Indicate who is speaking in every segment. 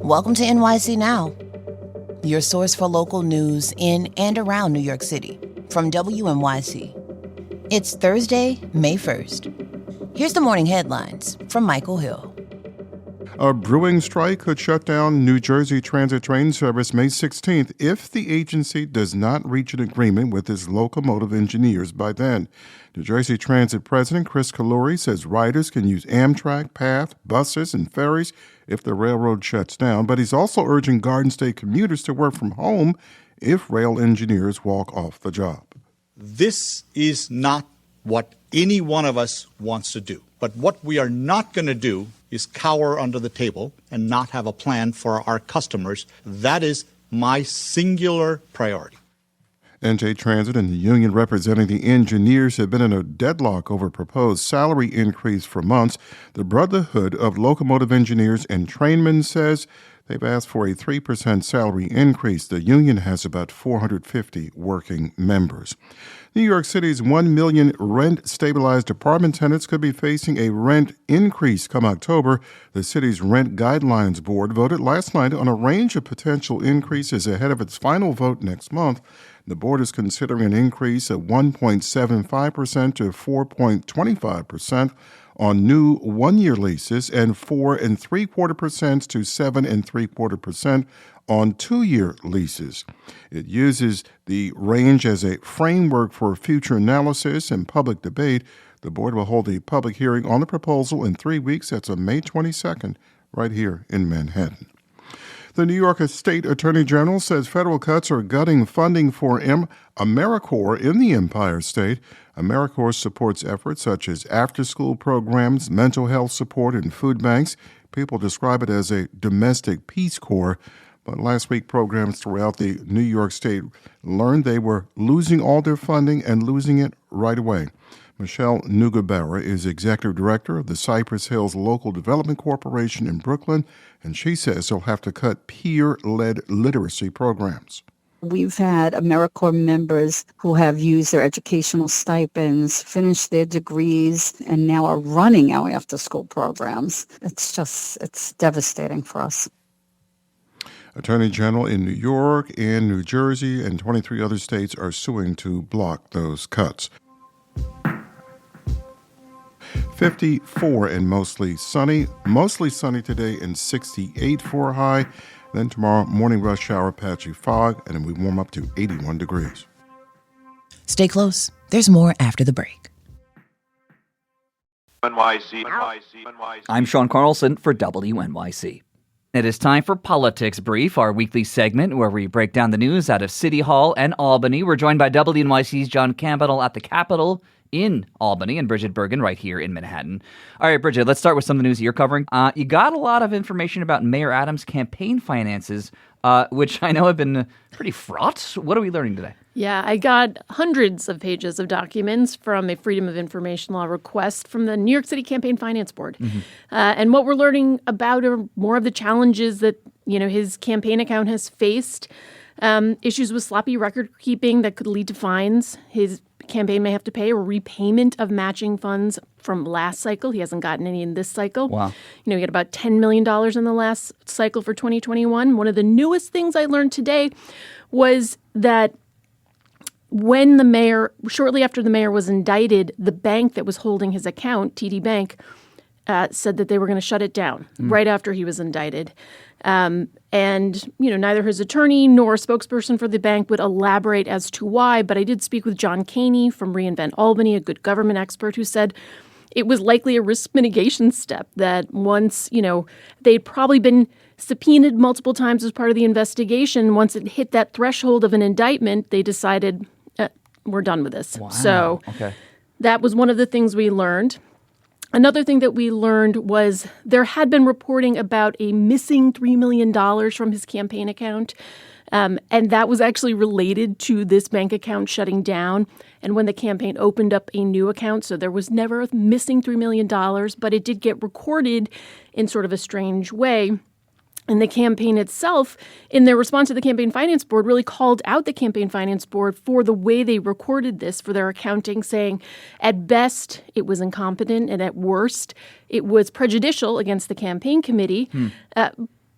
Speaker 1: Welcome to NYC Now, your source for local news in and around New York City from WNYC. It's Thursday, May 1st. Here's the morning headlines from Michael Hill.
Speaker 2: A brewing strike could shut down New Jersey Transit train service May 16th if the agency does not reach an agreement with its locomotive engineers by then. New Jersey Transit President Chris Kaluri says riders can use Amtrak, PATH, buses, and ferries if the railroad shuts down, but he's also urging Garden State commuters to work from home if rail engineers walk off the job.
Speaker 3: This is not what any one of us wants to do. But what we are not going to do is cower under the table and not have a plan for our customers. That is my singular priority.
Speaker 2: NJ Transit and the union representing the engineers have been in a deadlock over proposed salary increase for months. The Brotherhood of Locomotive Engineers and Trainmen says they've asked for a 3% salary increase. The union has about 450 working members. New York City's 1 million rent-stabilized apartment tenants could be facing a rent increase come October. The city's Rent Guidelines Board voted last night on a range of potential increases ahead of its final vote next month. The board is considering an increase of 1.75% to 4.25% on new one-year leases and 4.75% to 7.75% on two-year leases. It uses the range as a framework for future analysis and public debate. The board will hold a public hearing on the proposal in 3 weeks. That's on May 22nd, right here in Manhattan. The New York State Attorney General says federal cuts are gutting funding for AmeriCorps in the Empire State. AmeriCorps supports efforts such as after-school programs, mental health support, and food banks. People describe it as a domestic Peace Corps. But last week, programs throughout the New York State learned they were losing all their funding and losing it right away. Michelle Neugebauer is executive director of the Cypress Hills Local Development Corporation in Brooklyn, and she says they'll have to cut peer-led literacy programs.
Speaker 4: We've had AmeriCorps members who have used their educational stipends, finished their degrees, and now are running our after-school programs. It's devastating for us.
Speaker 2: Attorney General in New York and New Jersey and 23 other states are suing to block those cuts. 54 and mostly sunny today and 68 for a high. Then tomorrow, morning rush shower, patchy fog, and then we warm up to 81 degrees.
Speaker 1: Stay close. There's more after the break.
Speaker 5: I'm Sean Carlson for WNYC. It is time for Politics Brief, our weekly segment where we break down the news out of City Hall and Albany. We're joined by WNYC's John Campbell at the Capitol in Albany and Bridget Bergen right here in Manhattan. All right, Bridget, let's start with some of the news that you're covering. You got a lot of information about Mayor Adams' campaign finances, which I know have been pretty fraught. What are we learning today?
Speaker 6: Yeah, I got hundreds of pages of documents from a Freedom of Information Law request from the New York City Campaign Finance Board. Mm-hmm. And what we're learning about are more of the challenges that, his campaign account has faced. Issues with sloppy record keeping that could lead to fines. His campaign may have to pay a repayment of matching funds from last cycle. He hasn't gotten any in this cycle. Wow. He got about $10 million in the last cycle for 2021. One of the newest things I learned today was that shortly after the mayor was indicted, the bank that was holding his account, TD Bank, said that they were going to shut it down right after he was indicted. And neither his attorney nor a spokesperson for the bank would elaborate as to why. But I did speak with John Caney from reInvent Albany, a good government expert, who said it was likely a risk mitigation step that once, they'd probably been subpoenaed multiple times as part of the investigation. Once it hit that threshold of an indictment, they decided we're done with this. Wow. So that was one of the things we learned. Another thing that we learned was there had been reporting about a missing $3 million from his campaign account. And that was actually related to this bank account shutting down. And when the campaign opened up a new account, so there was never a missing $3 million, but it did get recorded in sort of a strange way. And the campaign itself, in their response to the Campaign Finance Board, really called out the Campaign Finance Board for the way they recorded this, for their accounting, saying at best it was incompetent and at worst it was prejudicial against the campaign committee.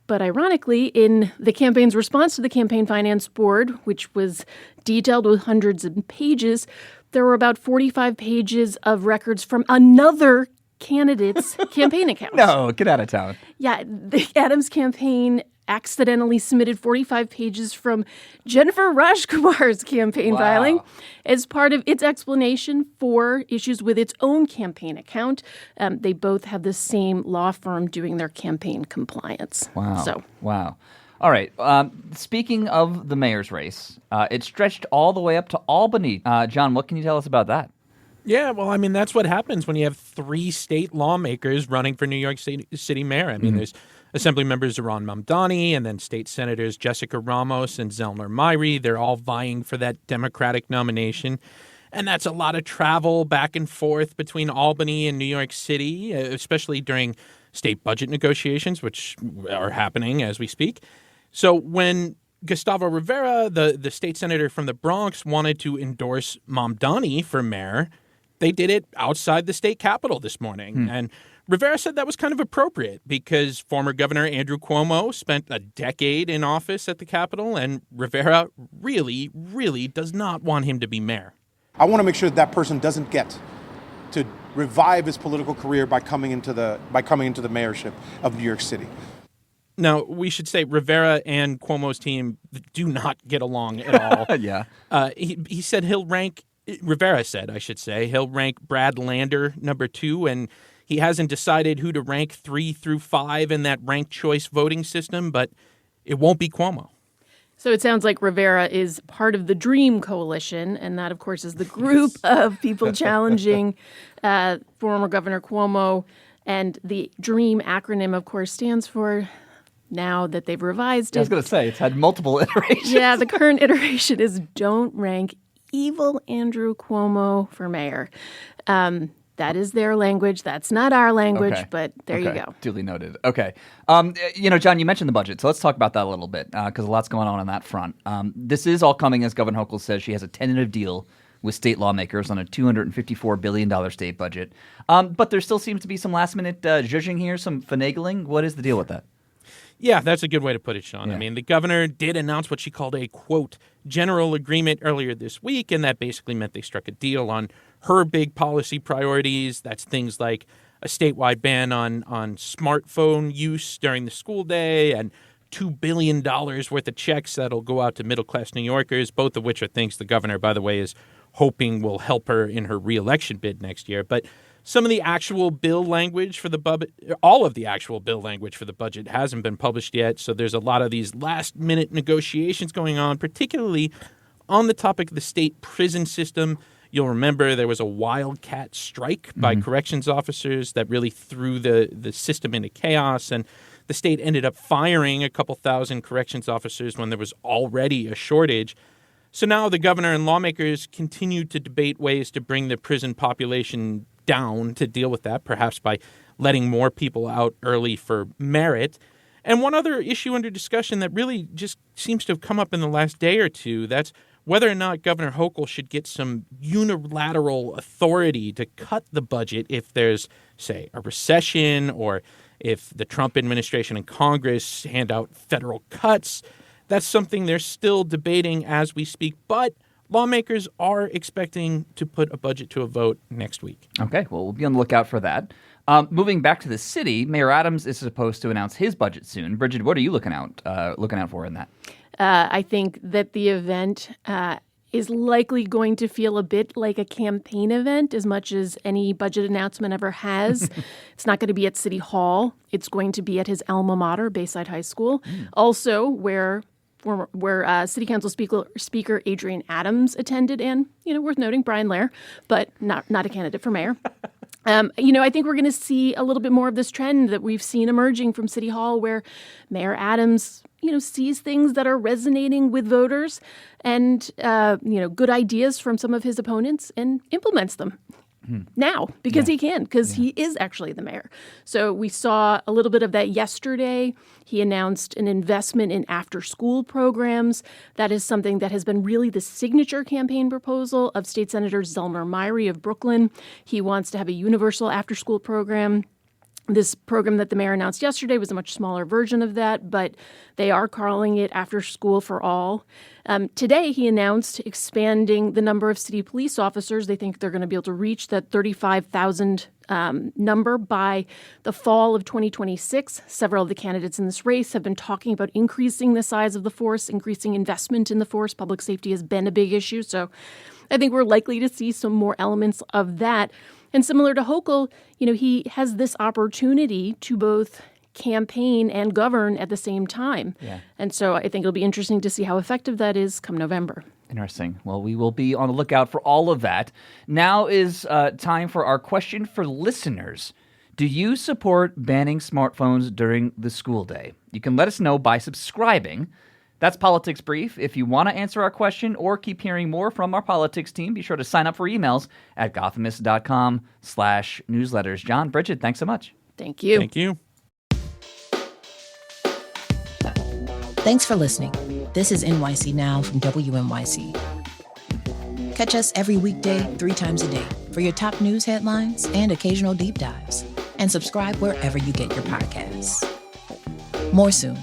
Speaker 6: But ironically, in the campaign's response to the Campaign Finance Board, which was detailed with hundreds of pages, there were about 45 pages of records from another candidate's campaign account.
Speaker 5: No, get out of town.
Speaker 6: Yeah, the Adams campaign accidentally submitted 45 pages from Jennifer Rajkumar's campaign filing as part of its explanation for issues with its own campaign account. They both have the same law firm doing their campaign compliance.
Speaker 5: Wow. All right. Speaking of the mayor's race, it stretched all the way up to Albany. John, what can you tell us about that?
Speaker 7: Yeah, well, I mean, that's what happens when you have 3 state lawmakers running for New York City mayor. I mean, there's Assembly members Zohran Mamdani and then state senators Jessica Ramos and Zelmer Myrie. They're all vying for that Democratic nomination. And that's a lot of travel back and forth between Albany and New York City, especially during state budget negotiations, which are happening as we speak. So when Gustavo Rivera, the state senator from the Bronx, wanted to endorse Mamdani for mayor, they did it outside the state capitol this morning. And Rivera said that was kind of appropriate because former Governor Andrew Cuomo spent a decade in office at the Capitol, and Rivera really, really does not want him to be mayor.
Speaker 8: I want to make sure that person doesn't get to revive his political career by coming into the mayorship of New York City.
Speaker 7: Now, we should say Rivera and Cuomo's team do not get along at all.
Speaker 5: Yeah.
Speaker 7: He said Rivera said, he'll rank Brad Lander number 2, and he hasn't decided who to rank 3 through 5 in that ranked choice voting system, but it won't be Cuomo.
Speaker 6: So it sounds like Rivera is part of the DREAM Coalition, and that, of course, is the group of people challenging former Governor Cuomo. And the DREAM acronym, of course, stands for, now that they've revised it.
Speaker 5: I was going to say, it's had multiple iterations.
Speaker 6: Yeah, the current iteration is Don't Rank Evil Andrew Cuomo for Mayor. That is their language. That's not our language, but there you go.
Speaker 5: Duly noted. Okay. John, you mentioned the budget, so let's talk about that a little bit because a lot's going on that front. This is all coming, as Governor Hochul says, she has a tentative deal with state lawmakers on a $254 billion state budget. But there still seems to be some last-minute zhuzhing here, some finagling. What is the deal with that?
Speaker 7: Yeah, that's a good way to put it, Sean.
Speaker 5: Yeah.
Speaker 7: I mean, the governor did announce what she called a, quote, general agreement earlier this week, and that basically meant they struck a deal on her big policy priorities. That's things like a statewide ban on smartphone use during the school day and $2 billion worth of checks that'll go out to middle-class New Yorkers, both of which are things the governor, by the way, is hoping will help her in her reelection bid next year. But some of the actual bill language for the budget, all of the actual bill language for the budget hasn't been published yet. So there's a lot of these last-minute negotiations going on, particularly on the topic of the state prison system. You'll remember there was a wildcat strike by corrections officers that really threw the system into chaos, and the state ended up firing a couple thousand corrections officers when there was already a shortage. So now the governor and lawmakers continue to debate ways to bring the prison population down to deal with that, perhaps by letting more people out early for merit. And one other issue under discussion that really just seems to have come up in the last day or two, that's whether or not Governor Hochul should get some unilateral authority to cut the budget if there's, say, a recession or if the Trump administration and Congress hand out federal cuts. That's something they're still debating as we speak, but lawmakers are expecting to put a budget to a vote next week. Okay, well, we'll be on the lookout for that. Moving back to the city, Mayor Adams is supposed to announce his budget soon. Bridget, what are you looking out for in that?
Speaker 6: I think that the event is likely going to feel a bit like a campaign event as much as any budget announcement ever has. It's not going to be at City Hall. It's going to be at his alma mater, Bayside High School, also where City Council Speaker Adrian Adams attended, and, worth noting, Brian Lair, but not a candidate for mayor. I think we're going to see a little bit more of this trend that we've seen emerging from City Hall where Mayor Adams, sees things that are resonating with voters and, good ideas from some of his opponents and implements them. Now, because he can, because he is actually the mayor. So we saw a little bit of that yesterday. He announced an investment in after-school programs. That is something that has been really the signature campaign proposal of State Senator Zelmer Myrie of Brooklyn. He wants to have a universal after-school program This program that the mayor announced yesterday was a much smaller version of that, but they are calling it After School for All. Today, he announced expanding the number of city police officers. They think they're going to be able to reach that 35,000 number by the fall of 2026. Several of the candidates in this race have been talking about increasing the size of the force, increasing investment in the force. Public safety has been a big issue, so I think we're likely to see some more elements of that. And similar to Hochul, he has this opportunity to both campaign and govern at the same time. Yeah. And so I think it'll be interesting to see how effective that is come November.
Speaker 5: Interesting. Well, we will be on the lookout for all of that. Now is time for our question for listeners. Do you support banning smartphones during the school day? You can let us know by subscribing. That's Politics Brief. If you want to answer our question or keep hearing more from our politics team, be sure to sign up for emails at gothamist.com/newsletters. John, Bridget, thanks so much.
Speaker 6: Thank you.
Speaker 7: Thank you.
Speaker 1: Thanks for listening. This is NYC Now from WNYC. Catch us every weekday, 3 times a day for your top news headlines and occasional deep dives. And subscribe wherever you get your podcasts. More soon.